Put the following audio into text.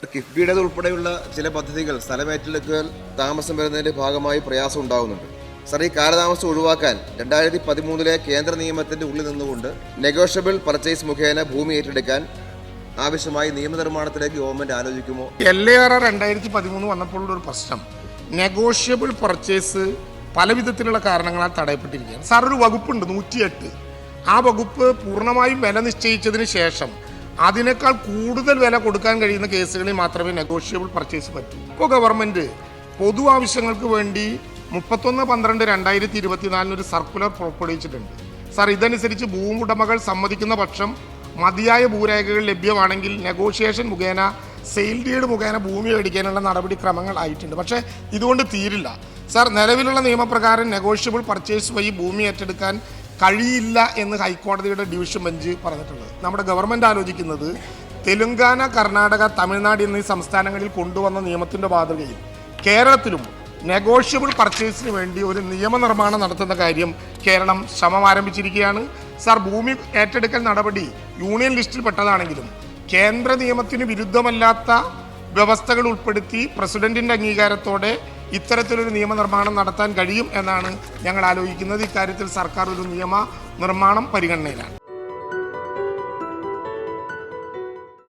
കിഫ്ബിയുടേത് ഉൾപ്പെടെയുള്ള ചില പദ്ധതികൾ സ്ഥലമേറ്റെടുക്കൽ താമസം വരുന്നതിന്റെ ഭാഗമായി പ്രയാസം ഉണ്ടാകുന്നുണ്ട്. സാർ, ഈ കാലതാമസം ഒഴിവാക്കാൻ 2013 കേന്ദ്ര നിയമത്തിന്റെ ഉള്ളിൽ നിന്നുകൊണ്ട് നെഗോഷ്യബിൾ പർച്ചേസ് മുഖേന ഭൂമി ഏറ്റെടുക്കാൻ ആവശ്യമായി നിയമനിർമ്മാണത്തിലേക്ക് ഗവൺമെന്റ് ആലോചിക്കുമോ? LAR 2013 വന്നപ്പോഴുള്ള ഒരു പ്രശ്നം നെഗോഷ്യബിൾ പർച്ചേസ് പല വിധത്തിലുള്ള കാരണങ്ങളാൽ തടയപ്പെട്ടിരിക്കുകയാണ്. സാർ, ഒരു വകുപ്പുണ്ട് 108. ആ വകുപ്പ് പൂർണ്ണമായും വില നിശ്ചയിച്ചതിന് ശേഷം അതിനേക്കാൾ കൂടുതൽ വില കൊടുക്കാൻ കഴിയുന്ന കേസുകളിൽ മാത്രമേ നെഗോഷ്യബിൾ പർച്ചേസ് പറ്റൂ. ഇപ്പോൾ ഗവൺമെന്റ് പൊതു ആവശ്യങ്ങൾക്ക് വേണ്ടി 31/12/2024 ഒരു സർക്കുലർ പുറപ്പെടുവിച്ചിട്ടുണ്ട്. സാർ, ഇതനുസരിച്ച് ഭൂവുടമകൾ സമ്മതിക്കുന്ന പക്ഷം മതിയായ ഭൂരേഖകൾ ലഭ്യമാണെങ്കിൽ നെഗോഷിയേഷൻ മുഖേന സെയിൽ ഡീഡ് മുഖേന ഭൂമി മേടിക്കാനുള്ള നടപടിക്രമങ്ങൾ ആയിട്ടുണ്ട്. പക്ഷേ ഇതുകൊണ്ട് തീരില്ല. സാർ, നിലവിലുള്ള നിയമപ്രകാരം നെഗോഷ്യബിൾ പർച്ചേസ് വഴി ഭൂമി ഏറ്റെടുക്കാൻ കഴിയില്ല എന്ന് ഹൈക്കോടതിയുടെ ഡിവിഷൻ ബെഞ്ച് പറഞ്ഞിട്ടുള്ളത്. നമ്മുടെ ഗവൺമെൻറ് ആലോചിക്കുന്നത് തെലുങ്കാന, കർണാടക, തമിഴ്നാട് എന്നീ സംസ്ഥാനങ്ങളിൽ കൊണ്ടുവന്ന നിയമത്തിൻ്റെ മാതൃകയിൽ കേരളത്തിലും നെഗോഷ്യബിൾ പർച്ചേസിന് വേണ്ടി ഒരു നിയമനിർമ്മാണം നടത്തുന്ന കാര്യം കേരളം ശ്രമം ആരംഭിച്ചിരിക്കുകയാണ്. സാർ, ഭൂമി ഏറ്റെടുക്കൽ നടപടി യൂണിയൻ ലിസ്റ്റിൽ പെട്ടതാണെങ്കിലും കേന്ദ്ര നിയമത്തിന് വിരുദ്ധമല്ലാത്ത വ്യവസ്ഥകൾ ഉൾപ്പെടുത്തി പ്രസിഡന്റിന്റെ അംഗീകാരത്തോടെ ഇത്തരത്തിലൊരു നിയമനിർമ്മാണം നടത്താൻ കഴിയും എന്നാണ് ഞങ്ങൾ ആലോചിക്കുന്നത്. ഇക്കാര്യത്തിൽ സർക്കാർ ഒരു നിയമ നിർമ്മാണം പരിഗണനയിലാണ്.